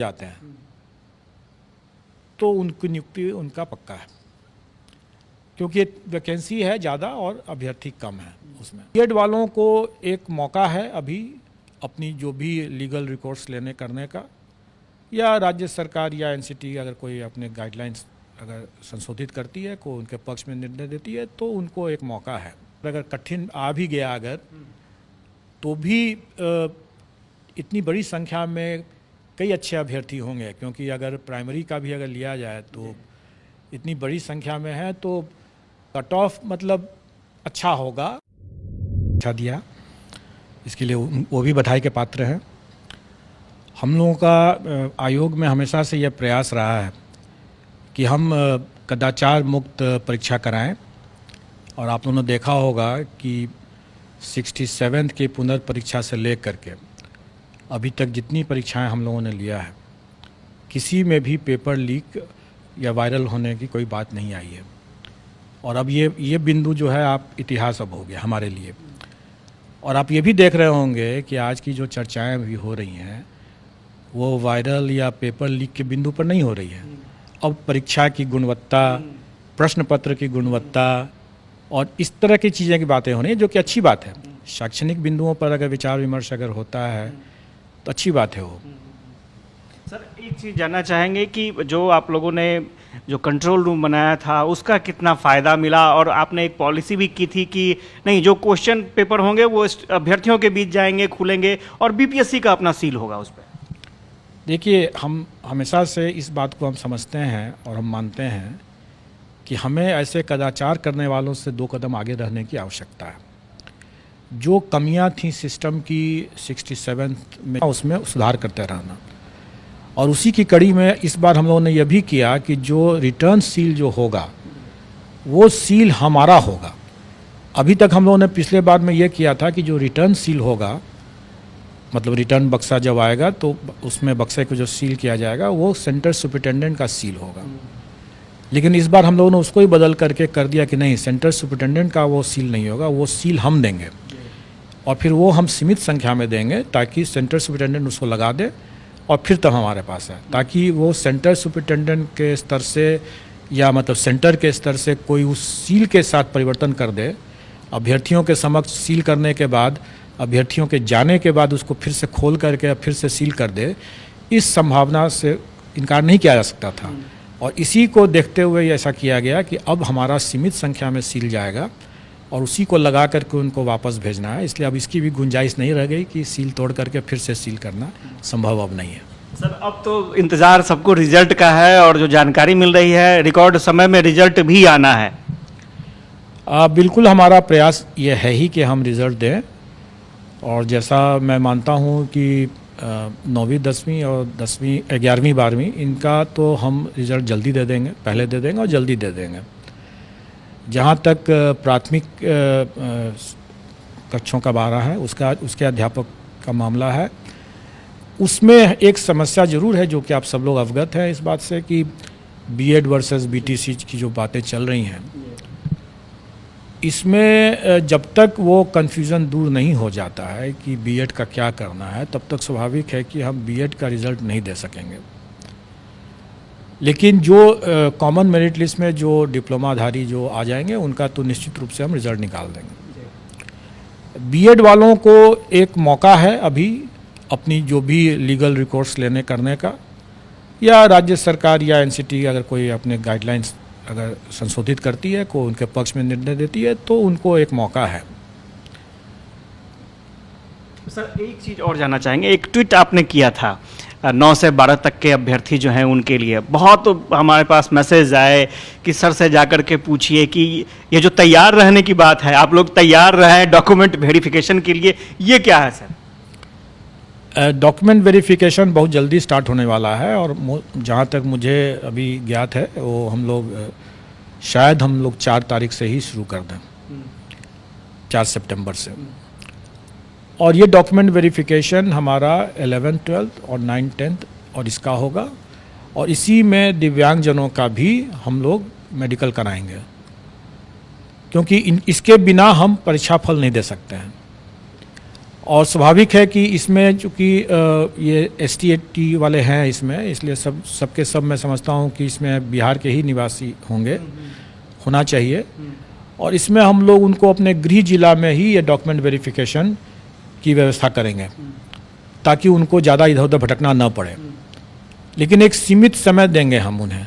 जाते हैं तो उनकी नियुक्ति उनका पक्का है, क्योंकि वैकेंसी है ज़्यादा और अभ्यर्थी कम है उसमें। बीएड वालों को एक मौका है अभी अपनी जो भी लीगल रिकोर्स लेने करने का, या राज्य सरकार या एनसीटी अगर कोई अपने गाइडलाइंस अगर संशोधित करती है, को उनके पक्ष में निर्णय देती है तो उनको एक मौका है। अगर कठिन आ भी गया अगर, तो भी इतनी बड़ी संख्या में कई अच्छे अभ्यर्थी होंगे, क्योंकि अगर प्राइमरी का भी अगर लिया जाए तो इतनी बड़ी संख्या में है तो कट ऑफ मतलब अच्छा होगा। अच्छा दिया, इसके लिए वो भी बधाई के पात्र हैं। हम लोगों का आयोग में हमेशा से यह प्रयास रहा है कि हम कदाचार मुक्त परीक्षा कराएं, और आप लोगों ने देखा होगा कि 67th की पुनर्परीक्षा से लेकर के अभी तक जितनी परीक्षाएं हम लोगों ने लिया है, किसी में भी पेपर लीक या वायरल होने की कोई बात नहीं आई है। और अब ये बिंदु जो है आप इतिहास अब हो गया हमारे लिए। और आप ये भी देख रहे होंगे कि आज की जो चर्चाएं भी हो रही हैं वो वायरल या पेपर लीक के बिंदु पर नहीं हो रही है। अब परीक्षा की गुणवत्ता, प्रश्न पत्र की गुणवत्ता और इस तरह की चीज़ें की बातें हो रही हैं, जो कि अच्छी बात है। शैक्षणिक बिंदुओं पर अगर विचार विमर्श अगर होता है तो अच्छी बात है वो। सर, एक चीज़ जानना चाहेंगे कि जो आप लोगों ने जो कंट्रोल रूम बनाया था उसका कितना फ़ायदा मिला, और आपने एक पॉलिसी भी की थी कि नहीं, जो क्वेश्चन पेपर होंगे वो अभ्यर्थियों के बीच जाएंगे, खुलेंगे और बीपीएससी का अपना सील होगा उस पर। देखिए, हम हमेशा से इस बात को हम समझते हैं और हम मानते हैं कि हमें ऐसे कदाचार करने वालों से 2 कदम आगे रहने की आवश्यकता है। जो कमियां थी सिस्टम की 67th में, उसमें सुधार करते रहना। और उसी की कड़ी में इस बार हम लोगों ने यह भी किया कि जो रिटर्न सील जो होगा वो सील हमारा होगा। अभी तक हम लोगों ने पिछले बार में ये किया था कि जो रिटर्न सील होगा, मतलब रिटर्न बक्सा जब आएगा तो उसमें बक्से को जो सील किया जाएगा वो सेंटर सुपरिटेंडेंट का सील होगा। लेकिन इस बार हम लोगों ने उसको ही बदल करके कर दिया कि नहीं, सेंटर सुपरिटेंडेंट का वो सील नहीं होगा, वो सील हम देंगे। और फिर वो हम सीमित संख्या में देंगे ताकि सेंटर सुपरिटेंडेंट उसको लगा दे और फिर तब हमारे पास है, ताकि वो सेंटर सुपरिटेंडेंट के स्तर से या मतलब सेंटर के स्तर से कोई उस सील के साथ परिवर्तन कर दे। अभ्यर्थियों के समक्ष सील करने के बाद, अभ्यर्थियों के जाने के बाद उसको फिर से खोल करके फिर से सील कर दे, इस संभावना से इनकार नहीं किया जा सकता था। और इसी को देखते हुए ऐसा किया गया कि अब हमारा सीमित संख्या में सील जाएगा और उसी को लगा करके उनको वापस भेजना है। इसलिए अब इसकी भी गुंजाइश नहीं रह गई कि सील तोड़ करके फिर से सील करना संभव अब नहीं है। सर, अब तो इंतज़ार सबको रिजल्ट का है, और जो जानकारी मिल रही है रिकॉर्ड समय में रिजल्ट भी आना है। बिल्कुल, हमारा प्रयास ये है ही कि हम रिज़ल्ट दें। और जैसा मैं मानता हूँ कि 9वीं 10वीं और 10वीं 11वीं 12वीं इनका तो हम रिज़ल्ट जल्दी दे देंगे, पहले दे देंगे और जल्दी दे देंगे। जहाँ तक प्राथमिक कक्षों का बारह है उसके अध्यापक का मामला है, उसमें एक समस्या ज़रूर है जो कि आप सब लोग अवगत हैं इस बात से कि बीएड वर्सेस बीटीसी की जो बातें चल रही हैं, इसमें जब तक वो कन्फ्यूज़न दूर नहीं हो जाता है कि बीएड का क्या करना है, तब तक स्वाभाविक है कि हम बीएड का रिज़ल्ट नहीं दे सकेंगे। लेकिन जो कॉमन मेरिट लिस्ट में जो डिप्लोमाधारी जो आ जाएंगे उनका तो निश्चित रूप से हम रिज़ल्ट निकाल देंगे। बीएड वालों को एक मौका है अभी अपनी जो भी लीगल रिकोर्स लेने करने का, या राज्य सरकार या एनसीटी अगर कोई अपने गाइडलाइंस अगर संशोधित करती है, को उनके पक्ष में निर्णय देती है तो उनको एक मौका है। सर, एक चीज़ और जानना चाहेंगे, एक ट्वीट आपने किया था 9 से 12 तक के अभ्यर्थी जो हैं उनके लिए, बहुत हमारे पास मैसेज आए कि सर से जाकर के पूछिए कि ये जो तैयार रहने की बात है, आप लोग तैयार रहें डॉक्यूमेंट वेरिफिकेशन के लिए, ये क्या है सर? डॉक्यूमेंट वेरिफिकेशन बहुत जल्दी स्टार्ट होने वाला है, और जहाँ तक मुझे अभी ज्ञात है वो हम लोग शायद 4 तारीख से ही शुरू कर दें, 4 सितंबर से। और ये डॉक्यूमेंट वेरिफिकेशन हमारा 11th 12th और 9th 10th और इसका होगा, और इसी में दिव्यांगजनों का भी हम लोग मेडिकल कराएंगे, क्योंकि इसके बिना हम परीक्षा फल नहीं दे सकते हैं। और स्वाभाविक है कि इसमें चूँकि ये ST वाले हैं इसमें, इसलिए सबके सब मैं समझता हूँ कि इसमें बिहार के ही निवासी होंगे, होना चाहिए। और इसमें हम लोग उनको अपने गृह जिला में ही ये डॉक्यूमेंट वेरिफिकेशन की व्यवस्था करेंगे ताकि उनको ज़्यादा इधर उधर भटकना न पड़े। लेकिन एक सीमित समय देंगे हम उन्हें,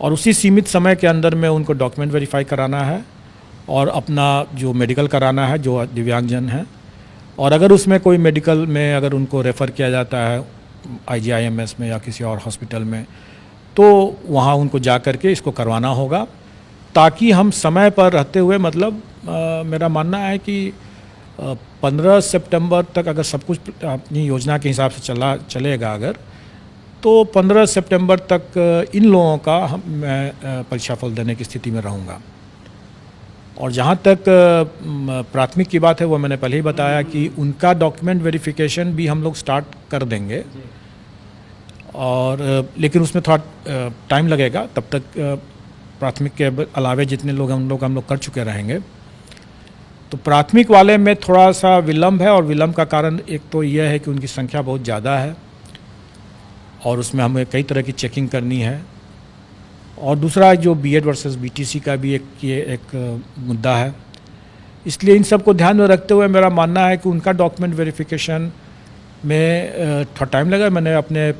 और उसी सीमित समय के अंदर में उनको डॉक्यूमेंट वेरीफाई कराना है और अपना जो मेडिकल कराना है जो दिव्यांगजन हैं। और अगर उसमें कोई मेडिकल में अगर उनको रेफ़र किया जाता है IGIMS में या किसी और हॉस्पिटल में, तो वहाँ उनको जा कर के इसको करवाना होगा, ताकि हम समय पर रहते हुए मतलब मेरा मानना है कि 15 सितंबर तक अगर सब कुछ अपनी योजना के हिसाब से चलेगा अगर, तो 15 सितंबर तक इन लोगों का मैं परीक्षा फल देने की स्थिति में रहूँगा। और जहाँ तक प्राथमिक की बात है वो मैंने पहले ही बताया कि उनका डॉक्यूमेंट वेरिफिकेशन भी हम लोग स्टार्ट कर देंगे, और लेकिन उसमें थोड़ा टाइम लगेगा। तब तक प्राथमिक के अलावे जितने लोग हम लोग कर चुके रहेंगे। तो प्राथमिक वाले में थोड़ा सा विलम्ब है, और विलम्ब का कारण एक तो यह है कि उनकी संख्या बहुत ज़्यादा है और उसमें हमें कई तरह की चेकिंग करनी है। और दूसरा जो BEd वर्सेस BTC का भी एक मुद्दा है। इसलिए इन सब को ध्यान में रखते हुए मेरा मानना है कि उनका डॉक्यूमेंट वेरिफिकेशन में थोड़ा टाइम लगा। मैंने अपने